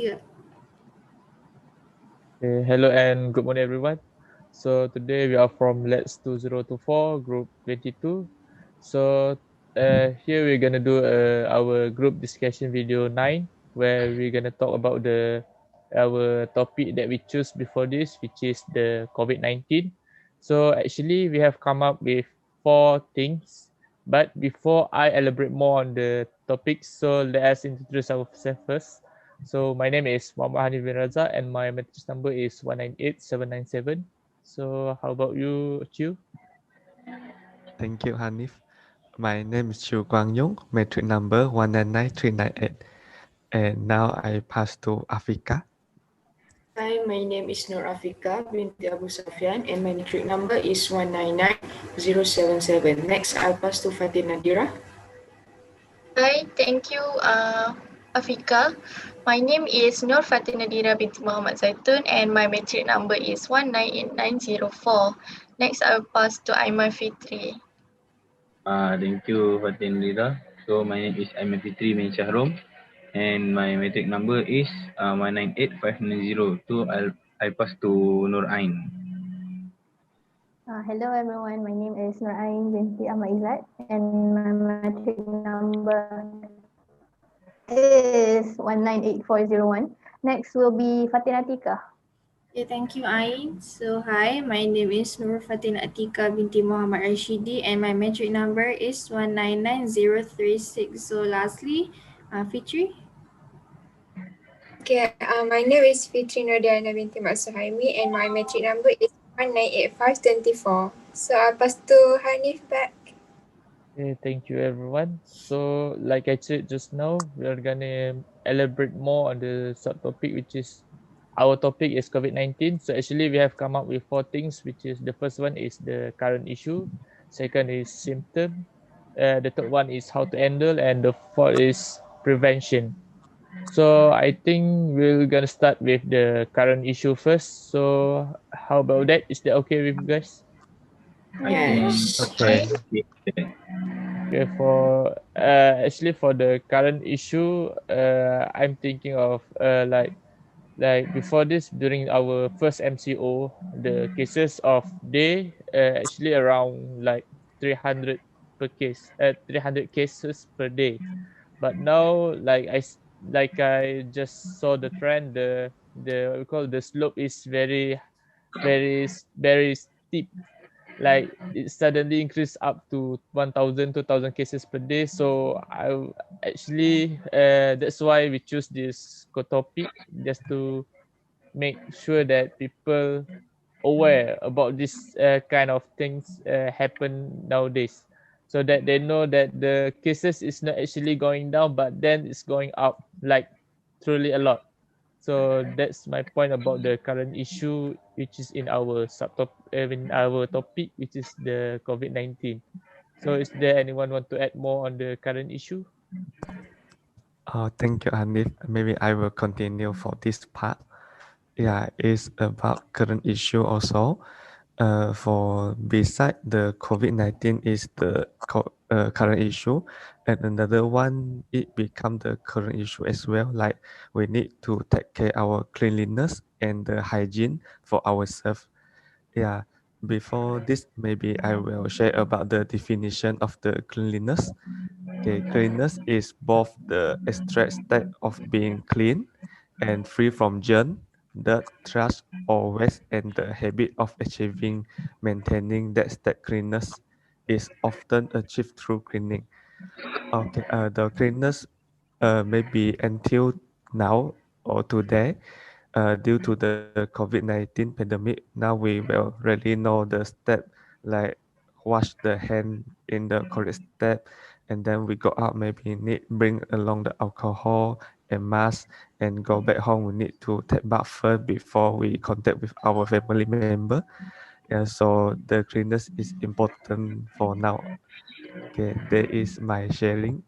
Yeah. Hello and good morning, everyone. So today we are from Lax2024 Group 22. So here we're gonna do our group discussion video 9, where we're gonna talk about the our topic that we choose before this, which is the COVID-19. So actually, we have come up with four things. But before I elaborate more on the topics, so let us introduce ourselves first. So my name is Muhammad Hanif bin Raza and my matrix number is 198797. So how about you, Chiu? Thank you, Hanif. My name is Chu Kwang Yung, metric number 199398. And now I pass to Africa. Hi, my name is Nur Afika binti Abu Safyan and my matric number is 199077. Next, I'll pass to Fatin Nadira. Hi, thank you, Afika. My name is Nur Fatin Nadira binti Muhammad Zaitun and my matric number is 198904. Next, I'll pass to Aiman Fitri. Thank you, Fatin Lida. So my name is Ahmed Fitri bin Shahrom and my matric number is 198590. So I pass to Nur Ain. Hello everyone, my name is Nur Ain binti Ahmad Izzat and my matric number is 198401. Next will be Fatin Atika. Okay, thank you, Ain. So, hi, my name is Nur Fatin Atika binti Muhammad Rashidi and my matric number is 199036. So, lastly, Fitri. Okay, my name is Fitri Nordiana binti Mak Suhaimi and my matric number is 198524. So I pass to Hanif back. Okay, thank you everyone. So like I said just now, we are gonna elaborate more on the subtopic, which is our topic is COVID-19. So actually we have come up with four things, which is the first one is the current issue, second is symptom, the third one is how to handle, and the fourth is prevention. So I think we're gonna start with the current issue first. So how about that? Is that okay with you guys? I think Yes. I Okay. okay. Okay, for actually for the current issue, I'm thinking of like before this during our first MCO, the cases of day actually around like 300 per case, 300 cases per day. But now like I just saw the trend, the what we call the slope is very steep, like it suddenly increased up to 1,000, 2,000 cases per day. So actually that's why we choose this topic, just to make sure that people aware about this kind of things happen nowadays, so that they know that the cases is not actually going down, but then it's going up like truly a lot. So that's my point about the current issue, which is in our in our topic, which is the COVID-19. So is there anyone want to add more on the current issue? Thank you, Hanif. Maybe I will continue for this part. Yeah, it's about current issue also. For beside the COVID-19 is the current issue, and another one it become the current issue as well. Like we need to take care our cleanliness and the hygiene for ourselves. Yeah. Before this, maybe I will share about the definition of the cleanliness. Okay, cleanliness is both the abstract state of being clean and free from germ, dirt, trash, or waste, and the habit of achieving, maintaining that state cleanness is often achieved through cleaning. Okay, the cleanness maybe until now or today, due to the COVID-19 pandemic, now we will really know the step like wash the hand in the correct step, and then we go out maybe need bring along the alcohol and mask, and go back home we need to take bath first before we contact with our family member. Yeah, so the cleanness is important for now. Okay, there is my sharing.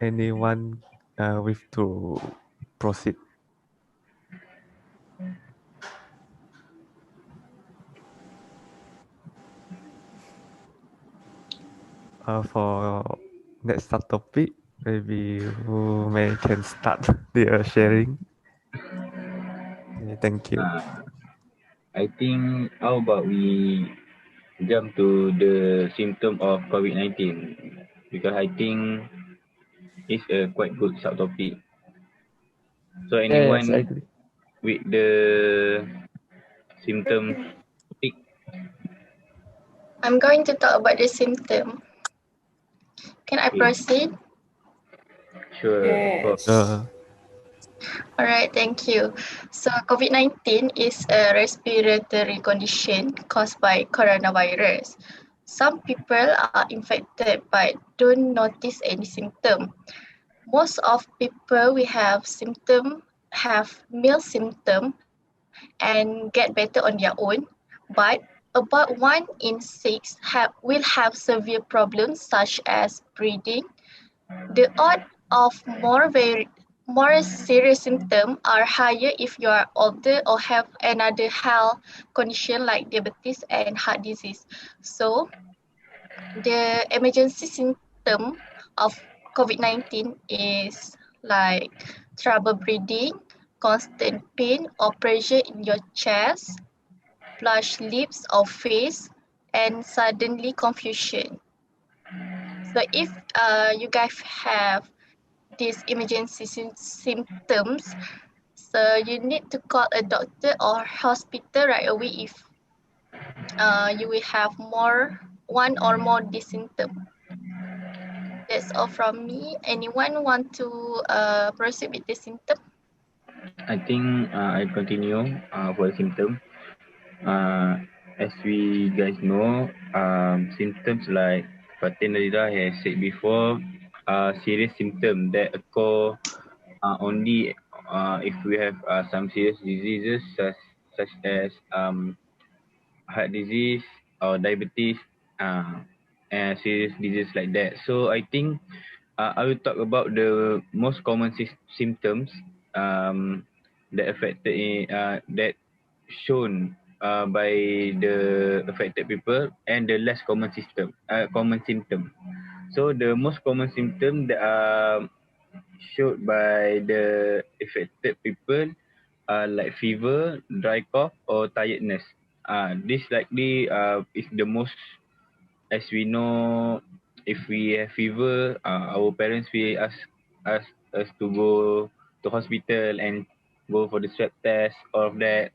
Anyone with to proceed? For next subtopic, Maybe who may can start their sharing. Okay, thank you. I think how about we jump to the symptom of COVID-19 because I think it's a quite good subtopic. So Yes, I anyone agree. with the symptom topic? I'm going to talk about the symptom. Can I Okay, proceed? sure, of course. Yes. All right, thank you. So COVID-19 is a respiratory condition caused by coronavirus. Some people are infected but don't notice any symptom. Most of people we have symptom have mild symptom and get better on their own, but about 1 in 6 will have severe problems such as breathing. The odds of more serious symptoms are higher if you are older or have another health condition like diabetes and heart disease. So the emergency symptom of COVID-19 is like trouble breathing, constant pain or pressure in your chest, flushed lips or face, and suddenly confusion. So if you guys have these emergency symptoms, so you need to call a doctor or hospital right away if you will have one or more these symptoms. That's all from me. Anyone want to proceed with the symptom? I think I continue for the symptom. Uh, as we guys know, symptoms like Fatin Nadira has said before, serious symptom that occur only if we have some serious diseases such as heart disease or diabetes and serious disease like that. So I think I will talk about the most common symptoms that that shown by the affected people and the less common symptom. So the most common symptom that are showed by the affected people are like fever, dry cough, or tiredness. This likely is the most, as we know, if we have fever, our parents will ask us to go to hospital and go for the swab test, all of that.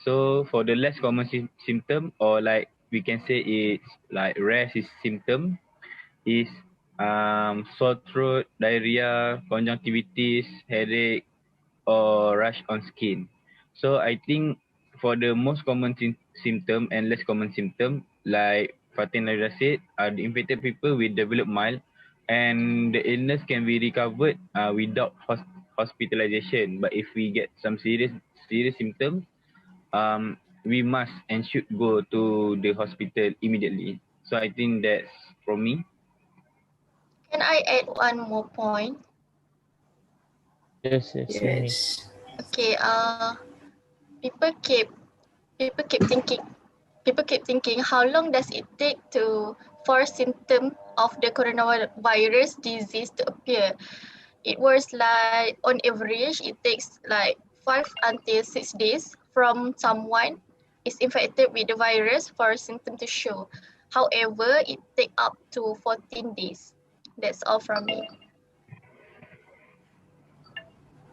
So for the less common symptom, or like we can say it's like rare symptom, is sore throat, diarrhea, conjunctivitis, headache, or rash on skin. So I think for the most common symptom and less common symptom, like Fatin Laila said, the infected people will develop mild and the illness can be recovered without hospitalization. But if we get some serious symptoms, we must and should go to the hospital immediately. So I think that's from me. Can I add one more point? Yes, yes, you may. Yes. Okay, people keep people keep thinking people keep thinking how long does it take for symptom of the coronavirus disease to appear. It was like on average it takes like 5 until 6 days from someone is infected with the virus for symptom to show. However, it take up to 14 days. That's all from me.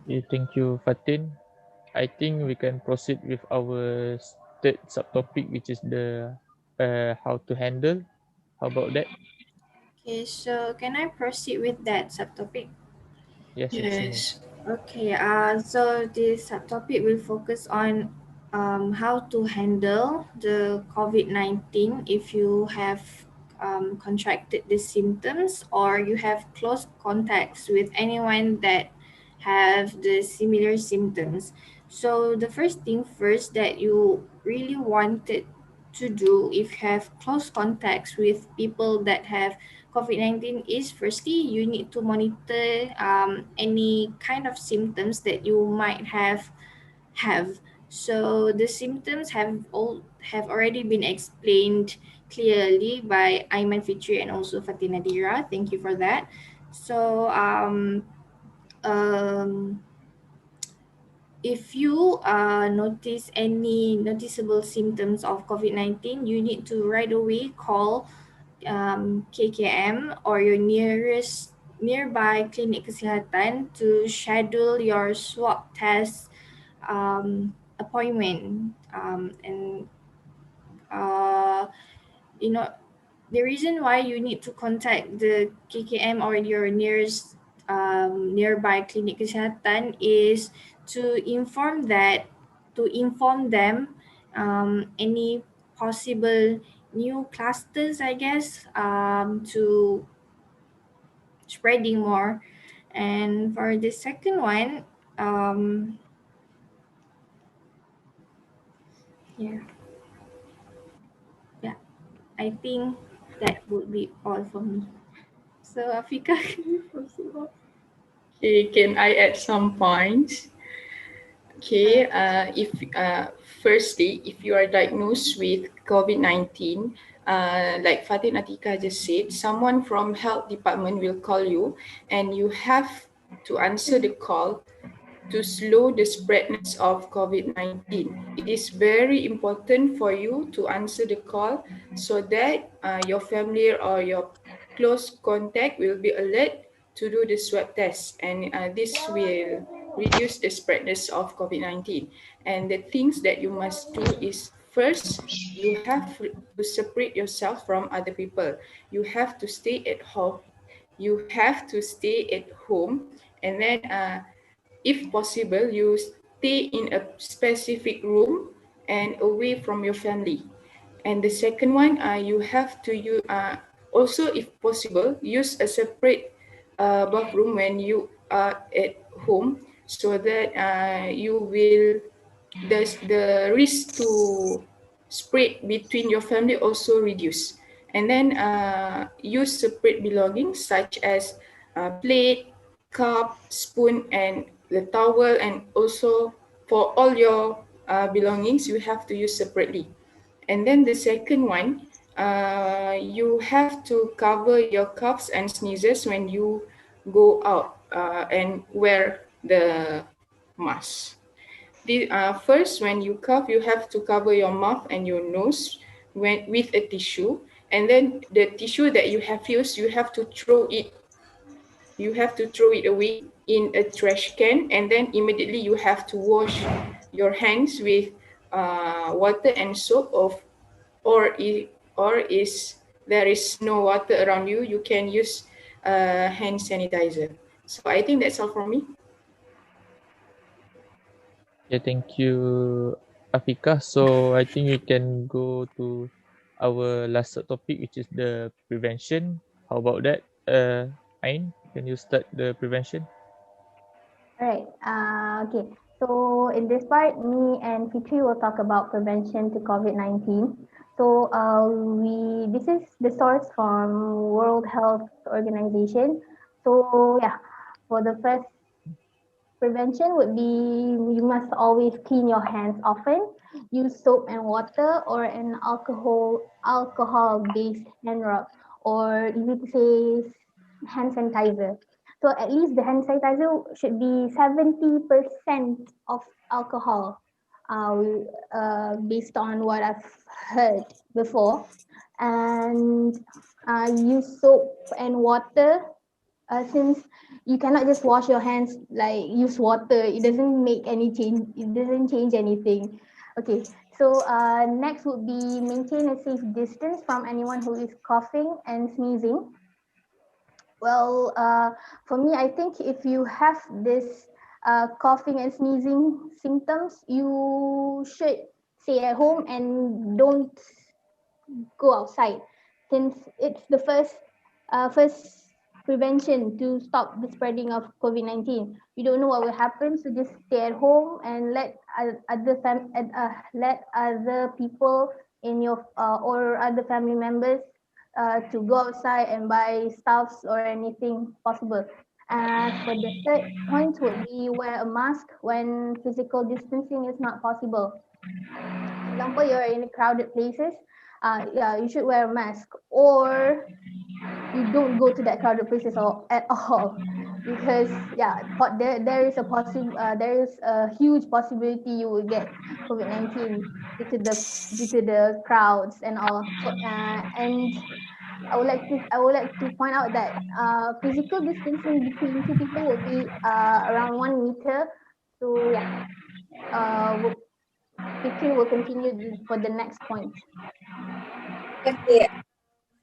Thank you, Fatin. I think we can proceed with our third subtopic, which is the how to handle. How about that? Okay, so can I proceed with that subtopic? Yes, yes, you may. Yes. Okay, so this subtopic will focus on how to handle the COVID-19 if you have contracted the symptoms or you have close contacts with anyone that have the similar symptoms. So the first thing first that you really wanted to do if you have close contacts with people that have COVID-19 is firstly you need to monitor any kind of symptoms that you might have. So the symptoms have already been explained clearly by Ayman Fitri and also Fatina Dira. Thank you for that. So if you notice any noticeable symptoms of COVID-19, you need to right away call KKM or your nearby clinic kesihatan to schedule your swab test appointment. And you know, the reason why you need to contact the KKM or your nearest nearby clinic kesihatan is to inform them any possible new clusters, I guess, to spreading more. And for the second one, yeah, yeah, I think that would be all for me. So Afika, can you proceed? Okay, can I add some points? Okay, if firstly, if you are diagnosed with COVID-19, like Fatin Atika just said, someone from health department will call you, and you have to answer the call to slow the spreadness of COVID-19. It is very important for you to answer the call so that your family or your close contact will be alert to do the swab test, and this will reduce the spreadness of COVID-19. And the things that you must do is, first, you have to separate yourself from other people. You have to stay at home. You have to stay at home, and then if possible, you stay in a specific room and away from your family. And the second one, you have to use, also if possible, use a separate bathroom when you are at home, so that you will, the risk to spread between your family also reduce. And then use separate belongings such as plate, cup, spoon, and the towel, and also for all your belongings you have to use separately. And then the second one, you have to cover your coughs and sneezes when you go out and wear the mask. First, when you cough, you have to cover your mouth and your nose with a tissue. And then the tissue that you have used, you have to throw it. You have to throw it away in a trash can, and then immediately you have to wash your hands with water and soap. Or is there is no water around you, you can use hand sanitizer. So I think that's all from me. Yeah, thank you, Afika. So I think we can go to our last topic, which is the prevention. How about that? Ain, can you start the prevention? All right. Okay. So in this part, me and Fitri will talk about prevention to COVID-19. So this is the source from World Health Organization. So yeah, for the first prevention would be, you must always clean your hands often. Use soap and water or an alcohol based hand rub, or easy to say, hand sanitizer. So at least the hand sanitizer should be 70% of alcohol, based on what I've heard before. And use soap and water, since you cannot just wash your hands, like use water, it doesn't make any change, it doesn't change anything. Okay, so next would be maintain a safe distance from anyone who is coughing and sneezing. Well, for me, I think if you have this coughing and sneezing symptoms, you should stay at home and don't go outside, since it's the first prevention to stop the spreading of COVID-19. You don't know what will happen, so just stay at home and let other people in your or other family members to go outside and buy stuffs or anything possible. As for the third point would be, wear a mask when physical distancing is not possible. For example, you're in crowded places, yeah, you should wear a mask. Or you don't go to that crowded places or at all, because there is a huge possibility you will get COVID-19 due to the crowds and all. So and I would like to point out that physical distancing between two people will be around 1 meter. So yeah, Fitrin will continue for the next point. Okay,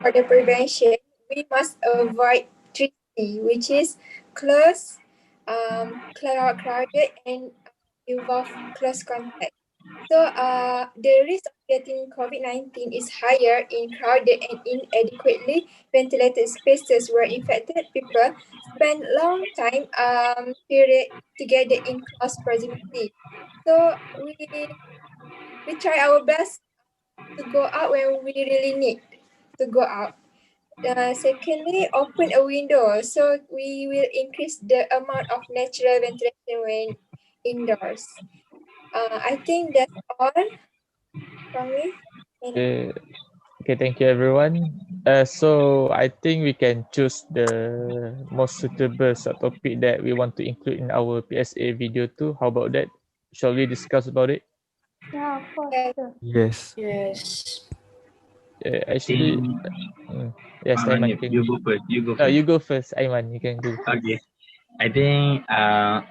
for the prevention, we must avoid 3C, which is close, crowded, and involve close contact. So the risk of getting COVID-19 is higher in crowded and inadequately ventilated spaces where infected people spend long time period together in close proximity. So we try our best to go out when we really need to go out. Secondly, open a window so we will increase the amount of natural ventilation when indoors. I think that's all from me. And Okay, thank you everyone. So I think we can choose the most suitable subtopic that we want to include in our PSA video too. How about that? Shall we discuss about it? Yeah, of course. yeah, Sure. Yes. Yes. Actually, yes, Aiman, Manip, can you go first. You go first. you go first, Aiman. You can go first. Okay. I think I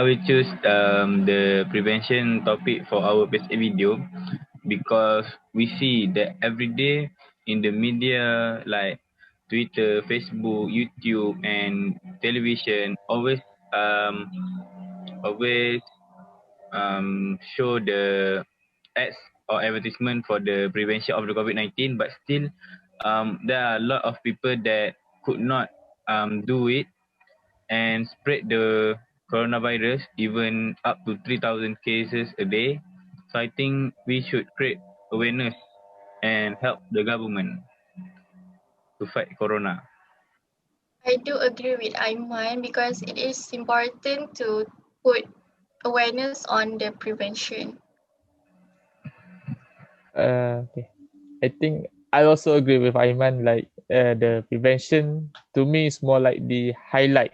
will choose the prevention topic for our basic video because we see that every day in the media like Twitter, Facebook, YouTube, and television um always show the ads or advertisement for the prevention of the COVID-19, but still there are a lot of people that could not do it and spread the coronavirus even up to 3,000 cases a day. So I think we should create awareness and help the government to fight corona. I do agree with Aiman because it is important to put awareness on the prevention. Okay. I think I also agree with Aiman. Like the prevention to me is more like the highlight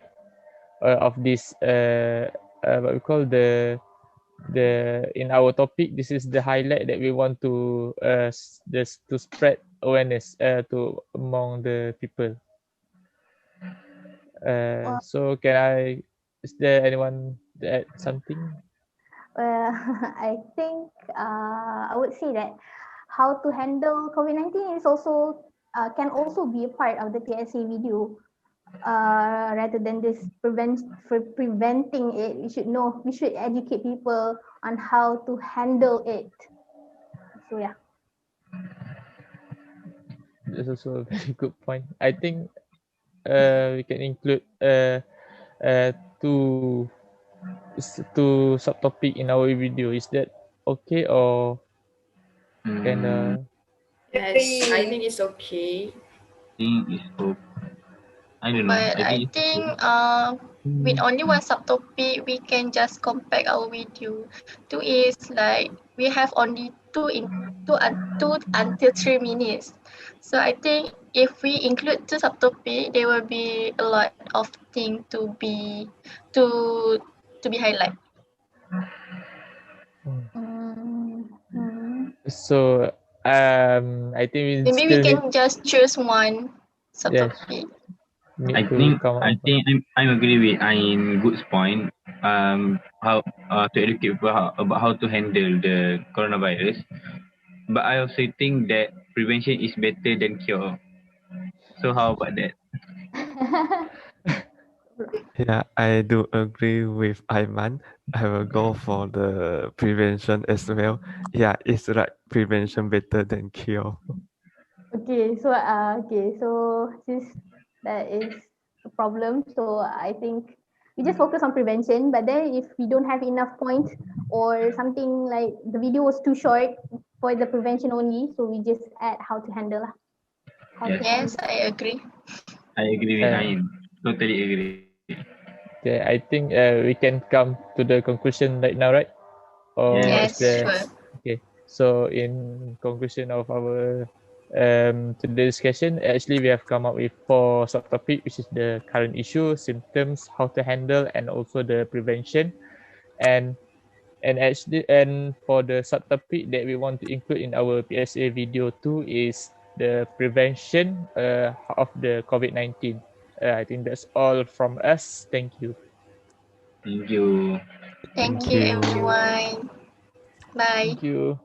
of this what we call the in our topic. This is the highlight that we want to just to spread awareness to among the people. So can I? Is there anyone that something? I think I would say that how to handle COVID-19 is also can also be a part of the PSA video. Rather than this preventing it, we should educate people on how to handle it. So yeah. That's also a very good point. I think we can include uh, two two subtopic in our video. Is that okay or can Mm, Yes, I think it's okay. think it's okay. I don't know. But I I think it's think okay. with only one subtopic, we can just compact our video. Two is like we have only two until 3 minutes. So I think if we include two subtopic, there will be a lot of things to to be highlight. so I think we Maybe we still need can just choose one yes subtopic. need to come up with I'm agree with Ain Good's point. How to educate people about how to handle the coronavirus. But I also think that prevention is better than cure. So how about that? Yeah, I do agree with Aiman. I will go for the prevention as well. Yeah, it's like prevention better than cure. So since that is a problem, so I think we just focus on prevention. But then if we don't have enough points or something like the video was too short for the prevention only, so we just add how to handle lah. How Yes, to Yes, handle. I agree. I agree with Ain. Totally agree. okay, I think we can come to the conclusion right now, right? Or Yes. is Yes, there sure. okay? So in conclusion of our today's discussion. Actually, we have come up with 4 subtopic, which is the current issue, symptoms, how to handle, and also the prevention. And for the subtopic that we want to include in our PSA video 2 is the prevention of the COVID-19. I think that's all from us. Thank you. Thank you. Thank Thank you, you. everyone. Bye. Thank you.